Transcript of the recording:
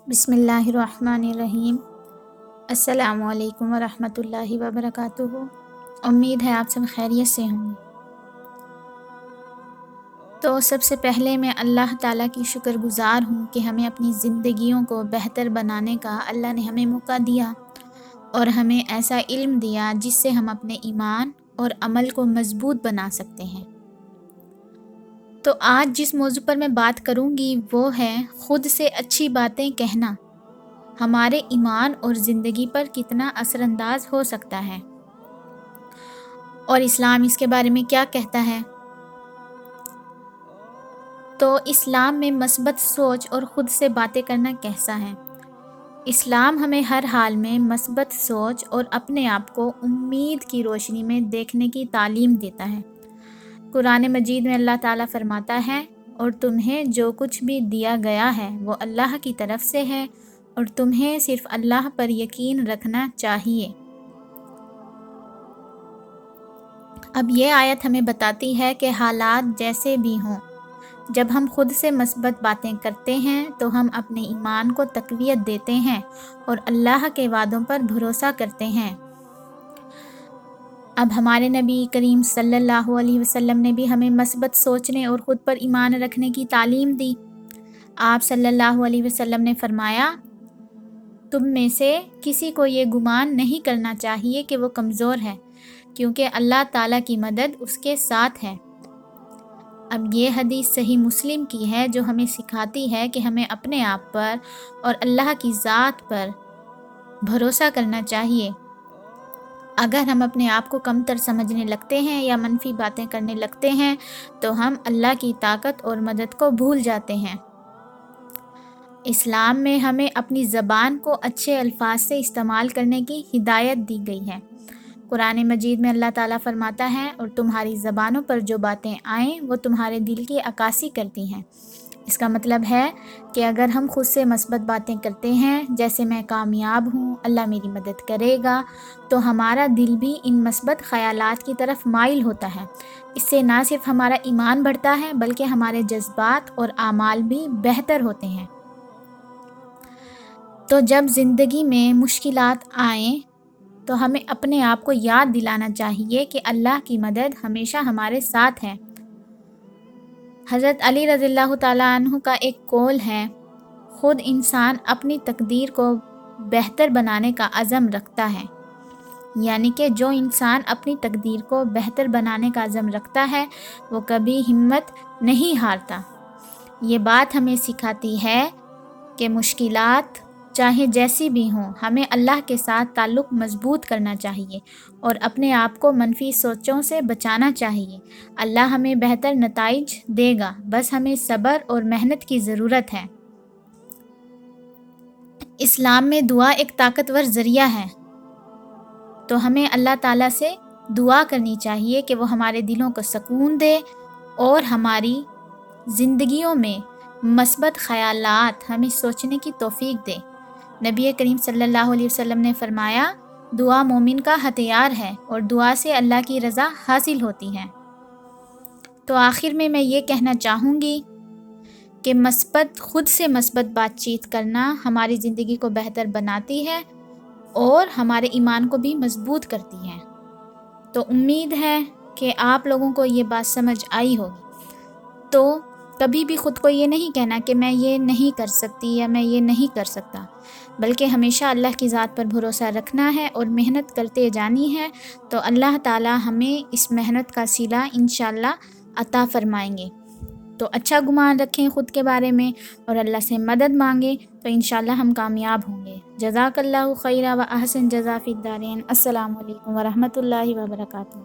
بسم اللہ الرحمن الرحیم۔ السلام علیکم ورحمۃ اللہ وبرکاتہ۔ امید ہے آپ سب خیریت سے ہوں گے۔ تو سب سے پہلے میں اللہ تعالیٰ کی شکر گزار ہوں کہ ہمیں اپنی زندگیوں کو بہتر بنانے کا اللہ نے ہمیں موقع دیا اور ہمیں ایسا علم دیا جس سے ہم اپنے ایمان اور عمل کو مضبوط بنا سکتے ہیں۔ تو آج جس موضوع پر میں بات کروں گی وہ ہے خود سے اچھی باتیں کہنا ہمارے ایمان اور زندگی پر کتنا اثر انداز ہو سکتا ہے، اور اسلام اس کے بارے میں کیا کہتا ہے۔ تو اسلام میں مثبت سوچ اور خود سے باتیں کرنا کیسا ہے۔ اسلام ہمیں ہر حال میں مثبت سوچ اور اپنے آپ کو امید کی روشنی میں دیکھنے کی تعلیم دیتا ہے۔ قرآن مجید میں اللہ تعالیٰ فرماتا ہے، اور تمہیں جو کچھ بھی دیا گیا ہے وہ اللہ کی طرف سے ہے اور تمہیں صرف اللہ پر یقین رکھنا چاہیے۔ اب یہ آیت ہمیں بتاتی ہے کہ حالات جیسے بھی ہوں، جب ہم خود سے مثبت باتیں کرتے ہیں تو ہم اپنے ایمان کو تقویت دیتے ہیں اور اللہ کے وعدوں پر بھروسہ کرتے ہیں۔ اب ہمارے نبی کریم صلی اللہ علیہ وسلم نے بھی ہمیں مثبت سوچنے اور خود پر ایمان رکھنے کی تعلیم دی۔ آپ صلی اللہ علیہ وسلم نے فرمایا، تم میں سے کسی کو یہ گمان نہیں کرنا چاہیے کہ وہ کمزور ہے، کیونکہ اللہ تعالیٰ کی مدد اس کے ساتھ ہے۔ اب یہ حدیث صحیح مسلم کی ہے جو ہمیں سکھاتی ہے کہ ہمیں اپنے آپ پر اور اللہ کی ذات پر بھروسہ کرنا چاہیے۔ اگر ہم اپنے آپ کو کمتر سمجھنے لگتے ہیں یا منفی باتیں کرنے لگتے ہیں تو ہم اللہ کی طاقت اور مدد کو بھول جاتے ہیں۔ اسلام میں ہمیں اپنی زبان کو اچھے الفاظ سے استعمال کرنے کی ہدایت دی گئی ہے۔ قرآن مجید میں اللہ تعالیٰ فرماتا ہے، اور تمہاری زبانوں پر جو باتیں آئیں وہ تمہارے دل کی عکاسی کرتی ہیں۔ اس کا مطلب ہے کہ اگر ہم خود سے مثبت باتیں کرتے ہیں، جیسے میں کامیاب ہوں، اللہ میری مدد کرے گا، تو ہمارا دل بھی ان مثبت خیالات کی طرف مائل ہوتا ہے۔ اس سے نہ صرف ہمارا ایمان بڑھتا ہے بلکہ ہمارے جذبات اور اعمال بھی بہتر ہوتے ہیں۔ تو جب زندگی میں مشکلات آئیں تو ہمیں اپنے آپ کو یاد دلانا چاہیے کہ اللہ کی مدد ہمیشہ ہمارے ساتھ ہے۔ حضرت علی رضی اللہ تعالیٰ عنہ کا ایک قول ہے، خود انسان اپنی تقدیر کو بہتر بنانے کا عزم رکھتا ہے، یعنی کہ جو انسان اپنی تقدیر کو بہتر بنانے کا عزم رکھتا ہے وہ کبھی ہمت نہیں ہارتا۔ یہ بات ہمیں سکھاتی ہے کہ مشکلات چاہے جیسی بھی ہوں، ہمیں اللہ کے ساتھ تعلق مضبوط کرنا چاہیے اور اپنے آپ کو منفی سوچوں سے بچانا چاہیے۔ اللہ ہمیں بہتر نتائج دے گا، بس ہمیں صبر اور محنت کی ضرورت ہے۔ اسلام میں دعا ایک طاقتور ذریعہ ہے، تو ہمیں اللہ تعالیٰ سے دعا کرنی چاہیے کہ وہ ہمارے دلوں کو سکون دے اور ہماری زندگیوں میں مثبت خیالات ہمیں سوچنے کی توفیق دے۔ نبی کریم صلی اللہ علیہ وسلم نے فرمایا، دعا مومن کا ہتھیار ہے اور دعا سے اللہ کی رضا حاصل ہوتی ہے۔ تو آخر میں یہ کہنا چاہوں گی کہ خود سے مثبت بات چیت کرنا ہماری زندگی کو بہتر بناتی ہے اور ہمارے ایمان کو بھی مضبوط کرتی ہے۔ تو امید ہے کہ آپ لوگوں کو یہ بات سمجھ آئی ہوگی۔ تو کبھی بھی خود کو یہ نہیں کہنا کہ میں یہ نہیں کر سکتی یا میں یہ نہیں کر سکتا، بلکہ ہمیشہ اللہ کی ذات پر بھروسہ رکھنا ہے اور محنت کرتے جانی ہے، تو اللہ تعالیٰ ہمیں اس محنت کا صلہ انشاءاللہ عطا فرمائیں گے۔ تو اچھا گمان رکھیں خود کے بارے میں اور اللہ سے مدد مانگیں، تو انشاءاللہ ہم کامیاب ہوں گے۔ جزاک اللہ خیرا و احسن جزا فی الدارین۔ السلام علیکم ورحمۃ اللہ وبرکاتہ۔